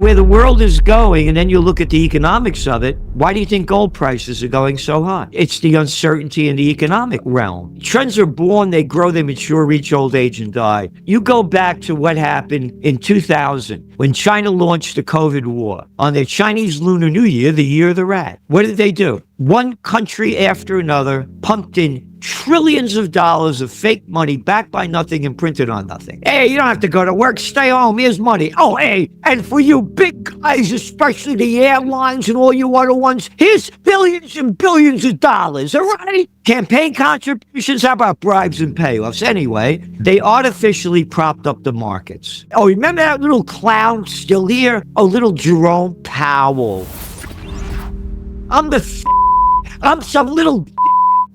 where the world is going, and then you look at the economics of it, why do you think gold prices are going so high? It's the uncertainty in the economic realm. Trends are born, they grow, they mature, reach old age, and die. You go back to what happened in 2000 when China launched the COVID war. On their Chinese Lunar New Year, the year of the rat. What did they do? One country after another pumped in trillions of dollars of fake money backed by nothing and printed on nothing. Hey, you don't have to go to work. Stay home. Here's money. Oh, hey, and for you big guys, especially the airlines and all you other ones, here's billions and billions of dollars, all right? Campaign contributions, how about bribes and payoffs? Anyway, they artificially propped up the markets. Oh, remember that little clown still here? Oh, little Jerome Powell. I'm some little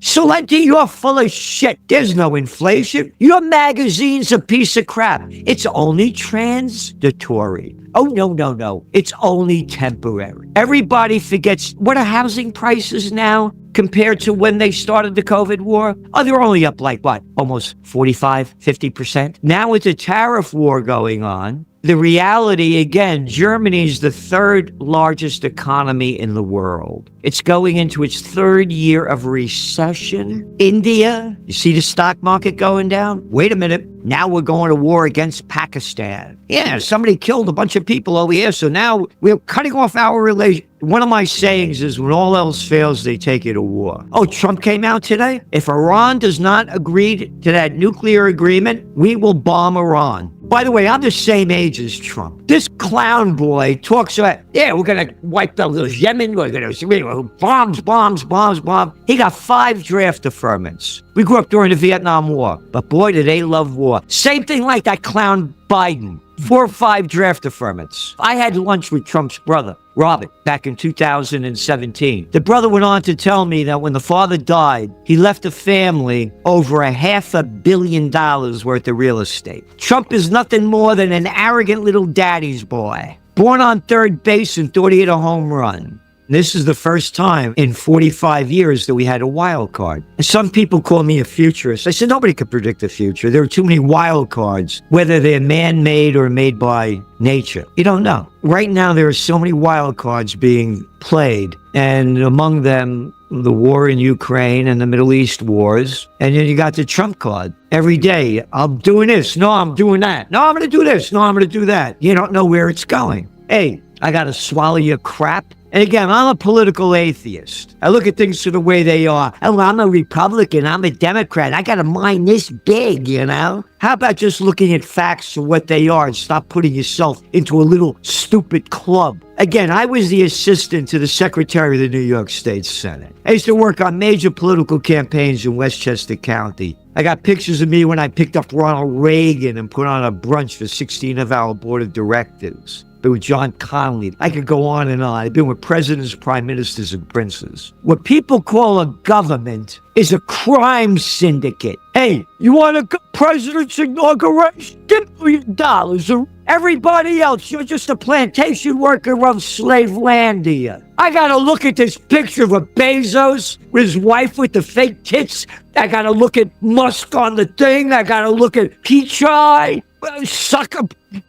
Celente, you're full of shit. There's no inflation. Your magazine's a piece of crap. It's only transitory. Oh, no. It's only temporary. Everybody forgets, what are housing prices now compared to when they started the COVID war? Oh, they're only up like what? Almost 45, 50%. Now with the tariff war going on, the reality, again, Germany is the third largest economy in the world. It's going into its third year of recession. India, you see the stock market going down? Wait a minute. Now we're going to war against Pakistan. Yeah, somebody killed a bunch of people over here, so now we're cutting off our relation. One of my sayings is, when all else fails, they take you to war. Oh, Trump came out today? If Iran does not agree to that nuclear agreement, we will bomb Iran. By the way, I'm the same age as Trump. This clown boy talks about, yeah, we're going to wipe out Yemen, we're going to bombs. He got 5 draft deferments. We grew up during the Vietnam War, but boy, did they love war. Same thing like that clown Biden. 4 or 5 draft deferments. I had lunch with Trump's brother, Robert, back in 2017. The brother went on to tell me that when the father died, he left a family over $500 million worth of real estate. Trump is nothing more than an arrogant little daddy's boy. Born on third base and thought he hit a home run. This is the first time in 45 years that we had a wild card. And some people call me a futurist. I said, nobody could predict the future. There are too many wild cards, whether they're man-made or made by nature. You don't know. Right now, there are so many wild cards being played, and among them, the war in Ukraine and the Middle East wars. And then you got the Trump card. Every day, I'm doing this. No, I'm doing that. No, I'm going to do this. No, I'm going to do that. You don't know where it's going. Hey, I got to swallow your crap. And again, I'm a political atheist. I look at things the way they are. Oh, I'm a Republican. I'm a Democrat. I got a mind this big, you know? How about just looking at facts for what they are and stop putting yourself into a little stupid club? Again, I was the assistant to the Secretary of the New York State Senate. I used to work on major political campaigns in Westchester County. I got pictures of me when I picked up Ronald Reagan and put on a brunch for 16 of our board of directors. Been with John Connolly. I could go on and on. I've been with presidents, prime ministers, and princes. What people call a government is a crime syndicate. Hey, you want a president's inauguration? Give $1 million. Everybody else, you're just a plantation worker of Slavelandia. I gotta look at this picture of a Bezos with his wife with the fake tits. I gotta look at Musk on the thing. I gotta look at Pichai. Sucker.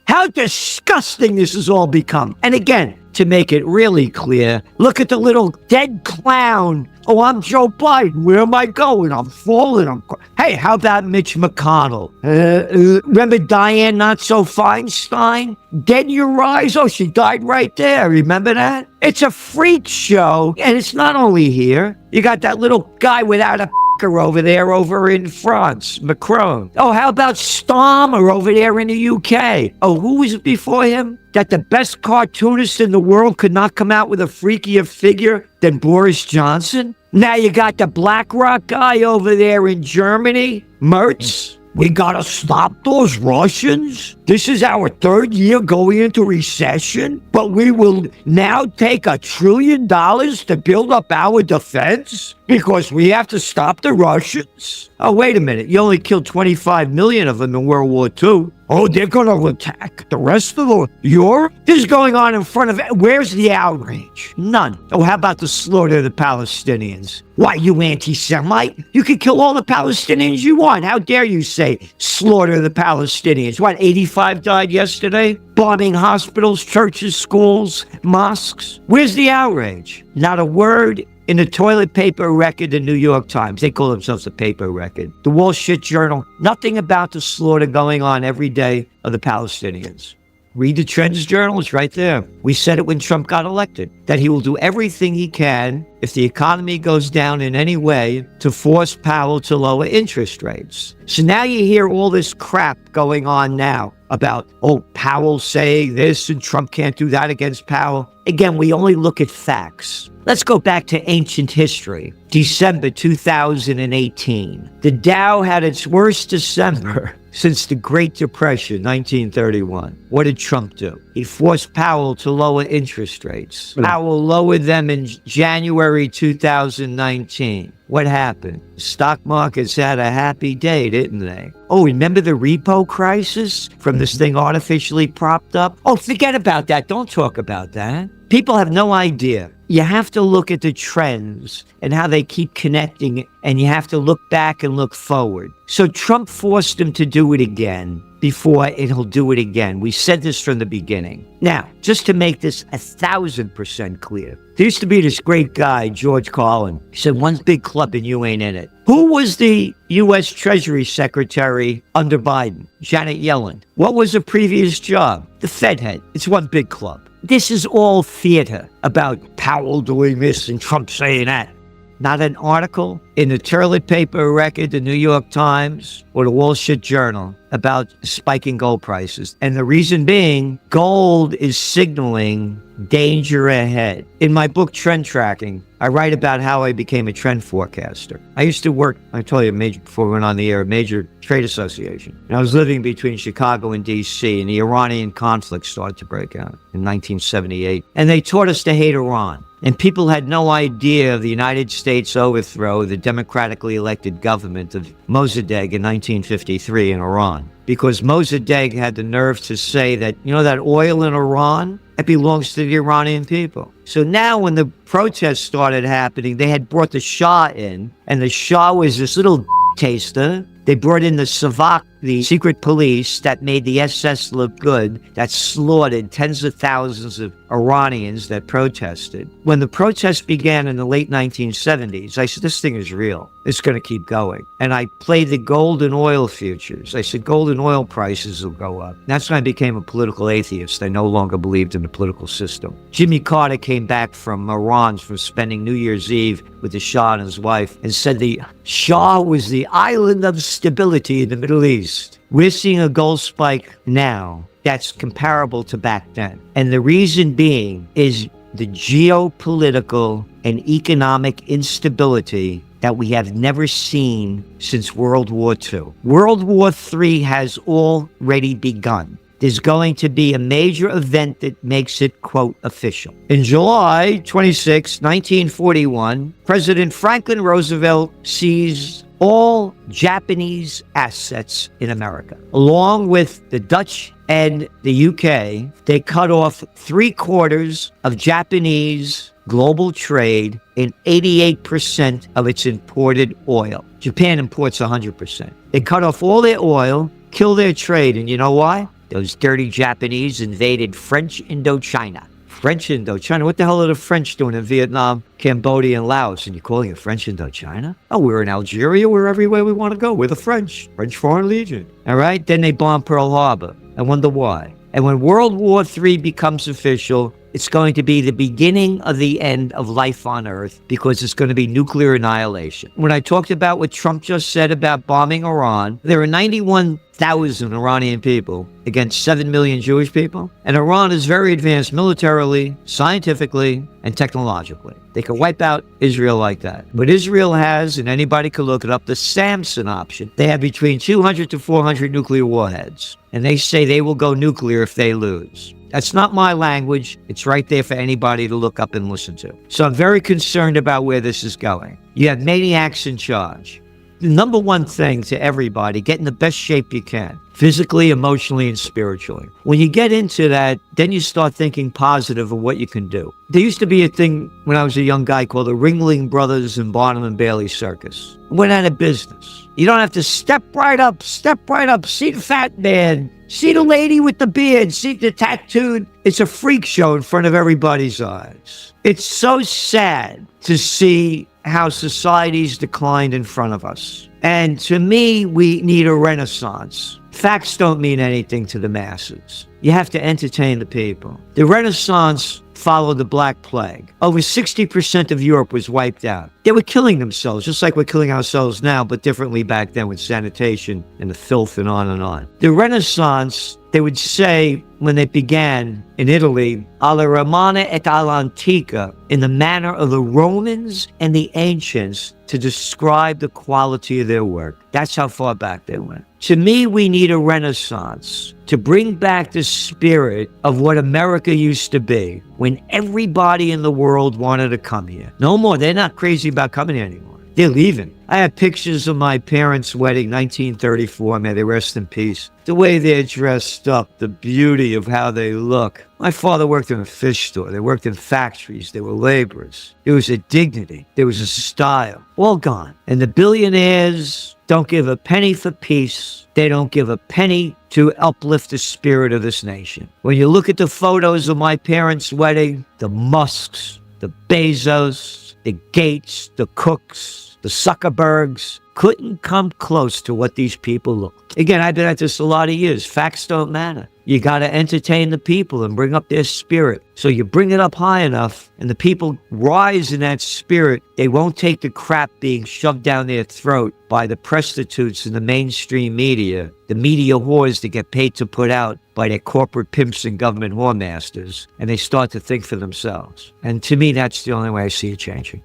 How disgusting this has all become. And again, to make it really clear, look at the little dead clown. Oh, I'm Joe Biden. Where am I going? I'm falling. Hey, how about Mitch McConnell? Remember Diane Not-So-Feinstein? Dead in your eyes? Oh, she died right there. Remember that? It's a freak show. And it's not only here. You got that little guy without a over there over in France, Macron. Oh, how about Starmer over there in the UK? Oh, who was it before him? That the best cartoonist in the world could not come out with a freakier figure than Boris Johnson? Now you got the BlackRock guy over there in Germany, Merz. We gotta stop those Russians. This is our 3rd year going into recession, but we will now take $1 trillion to build up our defense because we have to stop the Russians. Oh, wait a minute. You only killed 25 million of them in World War II. Oh, they're going to attack the rest of the Europe? This is going on in front of it. Where's the outrage? None. Oh, how about the slaughter of the Palestinians? Why, you anti-Semite? You can kill all the Palestinians you want. How dare you say slaughter the Palestinians? What, 85 died yesterday? Bombing hospitals, churches, schools, mosques? Where's the outrage? Not a word in the toilet paper record, the New York Times. They call themselves the paper record. The Wall Street Journal. Nothing about the slaughter going on every day of the Palestinians. Read the Trends Journal, it's right there. We said it when Trump got elected, that he will do everything he can if the economy goes down in any way to force Powell to lower interest rates. So now you hear all this crap going on now about, oh, Powell saying this and Trump can't do that against Powell. Again, we only look at facts. Let's go back to ancient history. December 2018. The Dow had its worst December since the Great Depression, 1931. What did Trump do? He forced Powell to lower interest rates. Powell lowered them in January 2019. What happened? The stock markets had a happy day, didn't they? Oh, remember the repo crisis from this thing artificially propped up? Oh, forget about that. Don't talk about that. People have no idea. You have to look at the trends and how they keep connecting, and you have to look back and look forward. So Trump forced him to do it again before he'll do it again. We said this from the beginning. Now, just to make this 1,000% clear, there used to be this great guy, George Carlin. He said, one big club and you ain't in it. Who was the U.S. Treasury Secretary under Biden? Janet Yellen. What was her previous job? The Fed head. It's one big club. This is all theater about Powell doing this and Trump saying that. Not an article in the toilet paper record, the New York Times, or the Wall Street Journal about spiking gold prices. And the reason being, gold is signaling danger ahead. In my book, Trend Tracking, I write about how I became a trend forecaster. I used to work, I told you, before we went on the air, a major trade association. And I was living between Chicago and D.C., and the Iranian conflict started to break out in 1978. And they taught us to hate Iran. And people had no idea of the United States overthrow the democratically elected government of Mossadegh in 1953 in Iran. Because Mossadegh had the nerve to say that, you know, that oil in Iran, it belongs to the Iranian people. So now when the protests started happening, they had brought the Shah in, and the Shah was this little taster. They brought in the Savak, the secret police that made the SS look good, that slaughtered tens of thousands of Iranians that protested. When the protests began in the late 1970s, I said, this thing is real. It's going to keep going. And I played the gold and oil futures. I said, gold and oil prices will go up. That's when I became a political atheist. I no longer believed in the political system. Jimmy Carter came back from Iran from spending New Year's Eve with the Shah and his wife and said the Shah was the island of stability in the Middle East. We're seeing a gold spike now that's comparable to back then. And the reason being is the geopolitical and economic instability that we have never seen since World War II. World War III has already begun. There's going to be a major event that makes it, quote, official. In July 26, 1941, President Franklin Roosevelt seized all Japanese assets in America. Along with the Dutch and the UK, they cut off 3/4 of Japanese global trade and 88% of its imported oil. Japan imports 100%. They cut off all their oil, kill their trade, and you know why? Those dirty Japanese invaded French Indochina. French Indochina? What the hell are the French doing in Vietnam, Cambodia, and Laos? And you're calling it French Indochina? Oh, we're in Algeria. We're everywhere we want to go. We're the French Foreign Legion. All right? Then they bomb Pearl Harbor. I wonder why. And when World War III becomes official, it's going to be the beginning of the end of life on Earth because it's going to be nuclear annihilation. When I talked about what Trump just said about bombing Iran, there are 91,000 Iranian people against 7 million Jewish people. And Iran is very advanced militarily, scientifically, and technologically. They can wipe out Israel like that. But Israel has, and anybody can look it up, the Samson option. They have between 200 to 400 nuclear warheads. And they say they will go nuclear if they lose. That's not my language. It's right there for anybody to look up and listen to. So I'm very concerned about where this is going. You have maniacs in charge. the number one thing to everybody, get in the best shape you can, physically, emotionally, and spiritually. When you get into that, then you start thinking positive of what you can do. There used to be a thing when I was a young guy called the Ringling Brothers and Barnum and Bailey Circus. It went out of business. You don't have to step right up, see the fat man, see the lady with the beard, see the tattooed. It's a freak show in front of everybody's eyes. It's so sad to see how society's declined in front of us. And to me, we need a renaissance. Facts don't mean anything to the masses. You have to entertain the people. The Renaissance followed the Black Plague. Over 60% of Europe was wiped out. They were killing themselves, just like we're killing ourselves now, but differently back then with sanitation and the filth and on and on. The Renaissance, they would say, when it began in Italy, alla Romana et all'antica, in the manner of the Romans and the ancients, to describe the quality of their work. That's how far back they went. To me, we need a renaissance to bring back the spirit of what America used to be when everybody in the world wanted to come here. No more. They're not crazy about coming here anymore. They're leaving. I have pictures of my parents' wedding, 1934, may they rest in peace. The way they're dressed up, the beauty of how they look. My father worked in a fish store. They worked in factories. They were laborers. There was a dignity. There was a style. All gone. And the billionaires don't give a penny for peace. They don't give a penny to uplift the spirit of this nation. When you look at the photos of my parents' wedding, the Musks, the Bezos, the Gates, the Cooks, the Zuckerbergs couldn't come close to what these people look. Again, I've been at this a lot of years. Facts don't matter. You got to entertain the people and bring up their spirit. So you bring it up high enough and the people rise in that spirit. They won't take the crap being shoved down their throat by the prostitutes in the mainstream media, the media whores that get paid to put out by their corporate pimps and government whoremasters, and they start to think for themselves. And to me, that's the only way I see it changing.